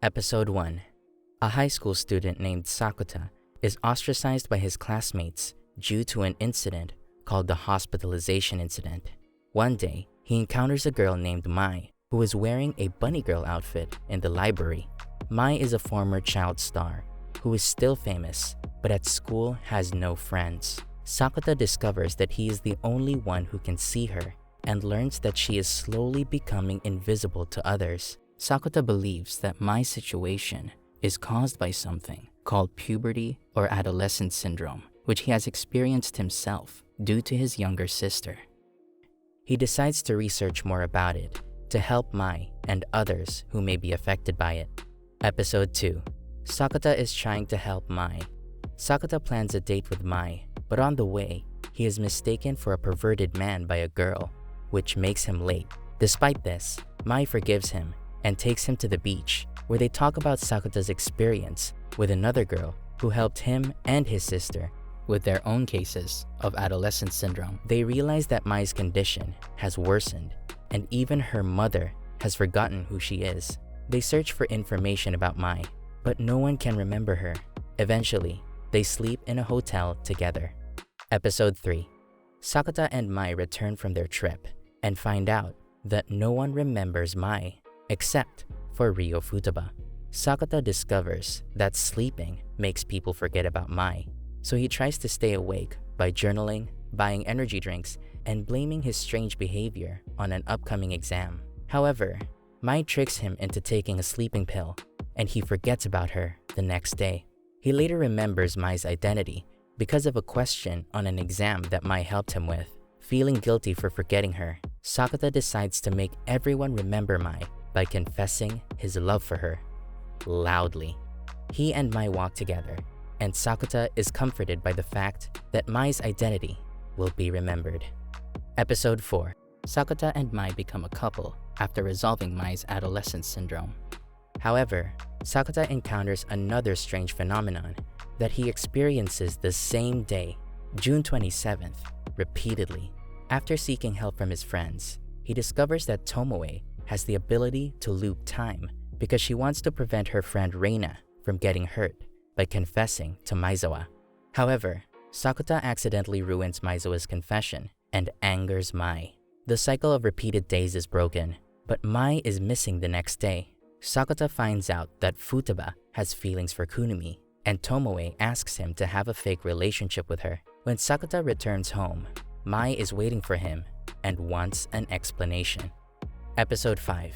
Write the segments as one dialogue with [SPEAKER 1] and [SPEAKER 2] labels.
[SPEAKER 1] Episode 1. A high school student named Sakuta is ostracized by his classmates due to an incident called the hospitalization incident. One day, he encounters a girl named Mai who is wearing a bunny girl outfit in the library. Mai is a former child star who is still famous, but at school has no friends. Sakuta discovers that he is the only one who can see her and learns that she is slowly becoming invisible to others. Sakuta believes that Mai's situation is caused by something called puberty or adolescent syndrome, which he has experienced himself due to his younger sister. He decides to research more about it to help Mai and others who may be affected by it. Episode 2. Sakuta is trying to help Mai. Sakuta plans a date with Mai, but on the way, he is mistaken for a perverted man by a girl, which makes him late. Despite this, Mai forgives him and takes him to the beach, where they talk about Sakuta's experience with another girl who helped him and his sister with their own cases of adolescent syndrome. They realize that Mai's condition has worsened, and even her mother has forgotten who she is. They search for information about Mai, but no one can remember her. Eventually, they sleep in a hotel together. Episode 3. Sakuta and Mai return from their trip and find out that no one remembers Mai except for Ryo Futaba. Sakuta discovers that sleeping makes people forget about Mai, so he tries to stay awake by journaling, buying energy drinks, and blaming his strange behavior on an upcoming exam. However, Mai tricks him into taking a sleeping pill, and he forgets about her the next day. He later remembers Mai's identity because of a question on an exam that Mai helped him with. Feeling guilty for forgetting her, Sakuta decides to make everyone remember Mai by confessing his love for her loudly. He and Mai walk together, and Sakuta is comforted by the fact that Mai's identity will be remembered. Episode 4. Sakuta and Mai become a couple after resolving Mai's adolescent syndrome. However, Sakuta encounters another strange phenomenon that he experiences the same day, June 27th, repeatedly. After seeking help from his friends, he discovers that Tomoe has the ability to loop time because she wants to prevent her friend Reina from getting hurt by confessing to Maizawa. However, Sakuta accidentally ruins Maizawa's confession and angers Mai. The cycle of repeated days is broken, but Mai is missing the next day. Sakuta finds out that Futaba has feelings for Kunimi, and Tomoe asks him to have a fake relationship with her. When Sakuta returns home, Mai is waiting for him and wants an explanation. Episode 5.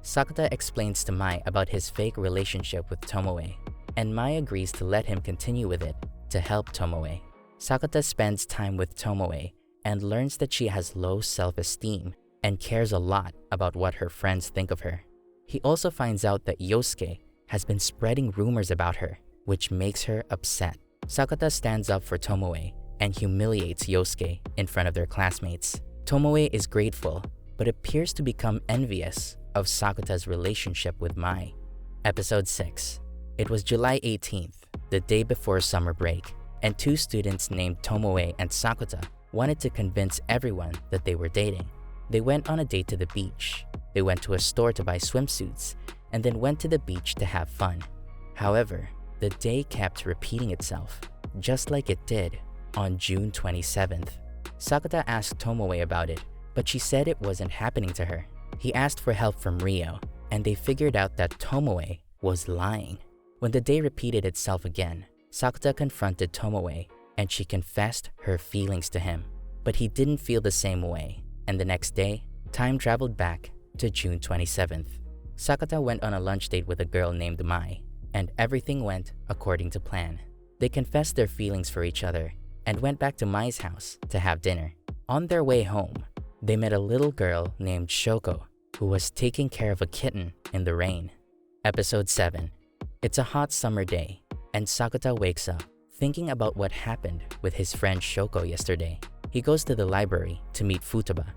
[SPEAKER 1] Sakuta explains to Mai about his fake relationship with Tomoe, and Mai agrees to let him continue with it to help Tomoe. Sakuta spends time with Tomoe and learns that she has low self-esteem and cares a lot about what her friends think of her. He also finds out that Yosuke has been spreading rumors about her, which makes her upset. Sakuta stands up for Tomoe and humiliates Yosuke in front of their classmates. Tomoe is grateful, but appears to become envious of Sakuta's relationship with Mai. Episode 6. It was July 18th, the day before summer break, and two students named Tomoe and Sakuta wanted to convince everyone that they were dating. They went on a date to the beach. They went to a store to buy swimsuits, and then went to the beach to have fun. However, the day kept repeating itself, just like it did on June 27th. Sakuta asked Tomoe about it, but she said it wasn't happening to her. He asked for help from Ryo, and they figured out that Tomoe was lying. When the day repeated itself again, Sakuta confronted Tomoe, and she confessed her feelings to him. But he didn't feel the same way, and the next day, time traveled back to June 27th. Sakuta went on a lunch date with a girl named Mai, and everything went according to plan. They confessed their feelings for each other and went back to Mai's house to have dinner. On their way home, they met a little girl named Shoko who was taking care of a kitten in the rain. Episode 7. It's a hot summer day, and Sakuta wakes up thinking about what happened with his friend Shoko yesterday. He goes to the library to meet Futaba,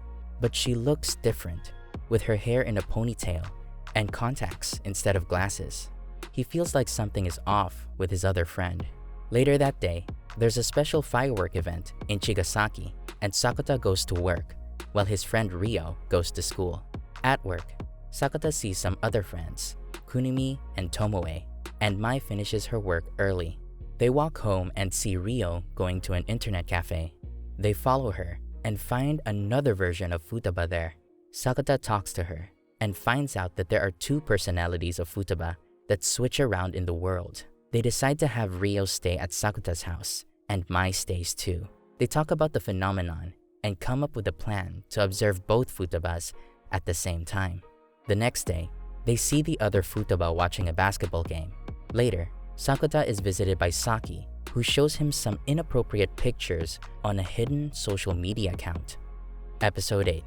[SPEAKER 1] but she looks different, with her hair in a ponytail and contacts instead of glasses. He feels like something is off with his other friend. Later that day, there's a special firework event in Chigasaki, and Sakuta goes to work, while his friend Ryo goes to school. At work, Sakata sees some other friends, Kunimi and Tomoe, and Mai finishes her work early. They walk home and see Rio going to an internet cafe. They follow her and find another version of Futaba there. Sakata talks to her and finds out that there are two personalities of Futaba that switch around in the world. They decide to have Rio stay at Sakuta's house, and Mai stays too. They talk about the phenomenon and come up with a plan to observe both Futabas at the same time. The next day, they see the other Futaba watching a basketball game. Later, Sakuta is visited by Saki, who shows him some inappropriate pictures on a hidden social media account. Episode 8.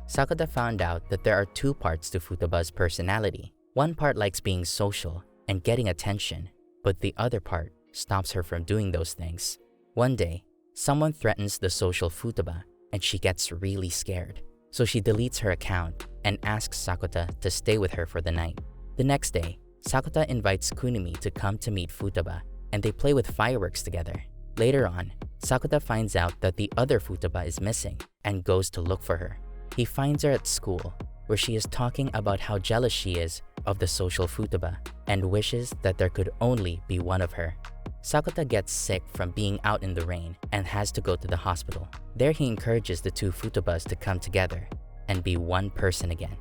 [SPEAKER 1] Sakuta found out that there are two parts to Futaba's personality. One part likes being social and getting attention, but the other part stops her from doing those things. One day, someone threatens the social Futaba and she gets really scared. So she deletes her account and asks Sakuta to stay with her for the night. The next day, Sakuta invites Kunimi to come to meet Futaba and they play with fireworks together. Later on, Sakuta finds out that the other Futaba is missing and goes to look for her. He finds her at school, where she is talking about how jealous she is of the social Futaba and wishes that there could only be one of her. Sakuta gets sick from being out in the rain and has to go to the hospital. There he encourages the two Futabas to come together and be one person again.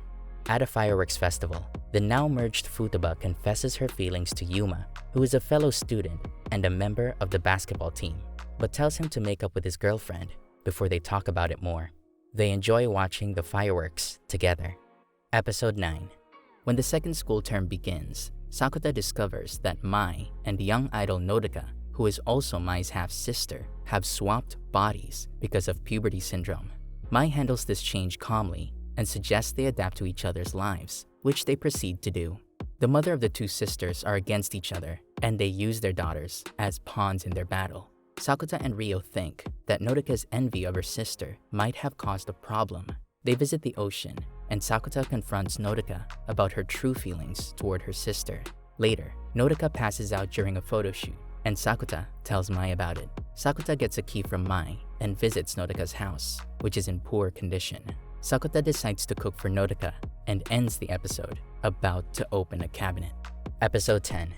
[SPEAKER 1] At a fireworks festival, the now merged Futaba confesses her feelings to Yuma, who is a fellow student and a member of the basketball team, but tells him to make up with his girlfriend before they talk about it more. They enjoy watching the fireworks together. Episode 9. When the second school term begins, Sakuta discovers that Mai and young idol Nodoka, who is also Mai's half-sister, have swapped bodies because of puberty syndrome. Mai handles this change calmly and suggests they adapt to each other's lives, which they proceed to do. The mother of the two sisters are against each other, and they use their daughters as pawns in their battle. Sakuta and Rio think that Nodoka's envy of her sister might have caused a problem. They visit the ocean, and Sakuta confronts Nodoka about her true feelings toward her sister. Later, Nodoka passes out during a photo shoot, and Sakuta tells Mai about it. Sakuta gets a key from Mai and visits Nodoka's house, which is in poor condition. Sakuta decides to cook for Nodoka and ends the episode about to open a cabinet. Episode 10.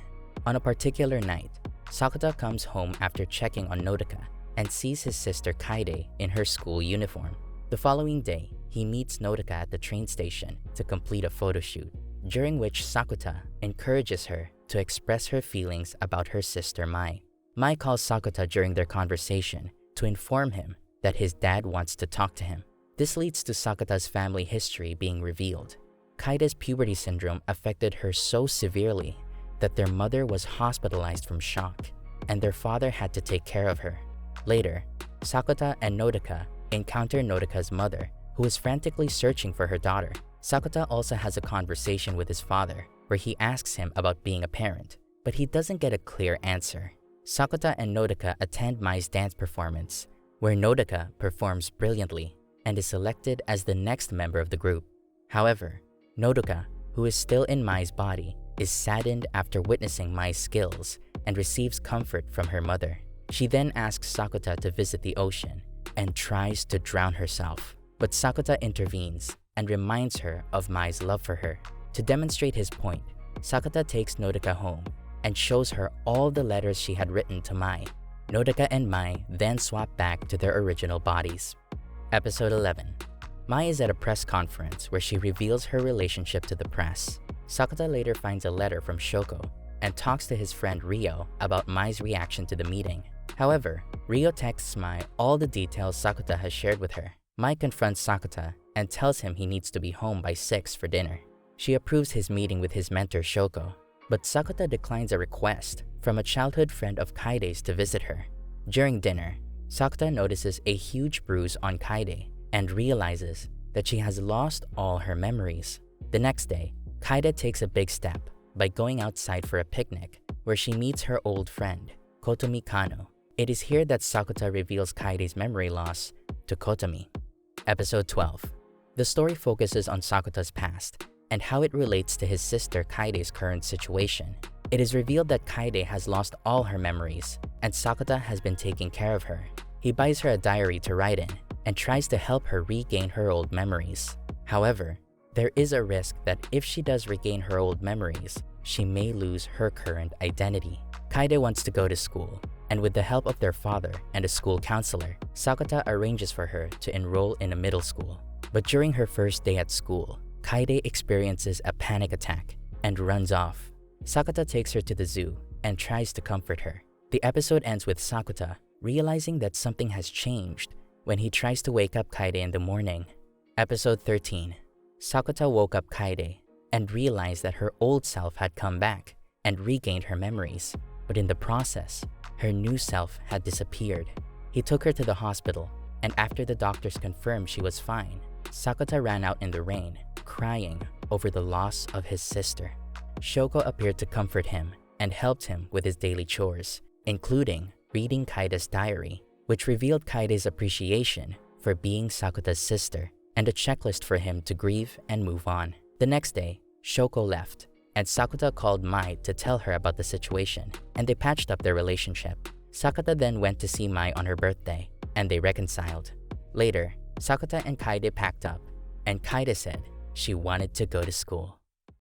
[SPEAKER 1] On a particular night, Sakuta comes home after checking on Nodoka and sees his sister Kaide in her school uniform. The following day, he meets Nodoka at the train station to complete a photo shoot, during which Sakuta encourages her to express her feelings about her sister Mai. Mai calls Sakuta during their conversation to inform him that his dad wants to talk to him. This leads to Sakuta's family history being revealed. Kaide's puberty syndrome affected her so severely that their mother was hospitalized from shock, and their father had to take care of her. Later, Sakuta and Nodoka encounter Nodoka's mother, who is frantically searching for her daughter. Sakuta also has a conversation with his father, where he asks him about being a parent, but he doesn't get a clear answer. Sakuta and Nodoka attend Mai's dance performance, where Nodoka performs brilliantly and is selected as the next member of the group. However, Nodoka, who is still in Mai's body, is saddened after witnessing Mai's skills and receives comfort from her mother. She then asks Sakuta to visit the ocean and tries to drown herself, but Sakuta intervenes and reminds her of Mai's love for her. To demonstrate his point, Sakuta takes Nodoka home and shows her all the letters she had written to Mai. Nodoka and Mai then swap back to their original bodies. Episode 11. Mai is at a press conference where she reveals her relationship to the press. Sakuta later finds a letter from Shoko and talks to his friend Rio about Mai's reaction to the meeting. However, Rio texts Mai all the details Sakuta has shared with her. Mai confronts Sakuta and tells him he needs to be home by 6 for dinner. She approves his meeting with his mentor Shoko, but Sakuta declines a request from a childhood friend of Kaide's to visit her. During dinner, Sakuta notices a huge bruise on Kaide and realizes that she has lost all her memories. The next day, Kaide takes a big step by going outside for a picnic where she meets her old friend, Kotomi Kano. It is here that Sakuta reveals Kaide's memory loss to Kotomi. Episode 12. The story focuses on Sakuta's past and how it relates to his sister Kaide's current situation. It is revealed that Kaide has lost all her memories and Sakuta has been taking care of her. He buys her a diary to write in and tries to help her regain her old memories. However, There is a risk that if she does regain her old memories, she may lose her current identity. Kaede wants to go to school, and with the help of their father and a school counselor, Sakuta arranges for her to enroll in a middle school. But during her first day at school, Kaede experiences a panic attack and runs off. Sakuta takes her to the zoo and tries to comfort her. The episode ends with Sakuta realizing that something has changed when he tries to wake up Kaede in the morning. Episode 13. Sakuta woke up Kaede and realized that her old self had come back and regained her memories, but in the process, her new self had disappeared. He took her to the hospital, and after the doctors confirmed she was fine, Sakuta ran out in the rain, crying over the loss of his sister. Shoko appeared to comfort him and helped him with his daily chores, including reading Kaede's diary, which revealed Kaede's appreciation for being Sakuta's sister and a checklist for him to grieve and move on. The next day, Shoko left, and Sakuta called Mai to tell her about the situation, and they patched up their relationship. Sakuta then went to see Mai on her birthday, and they reconciled. Later, Sakuta and Kaede packed up, and Kaede said she wanted to go to school.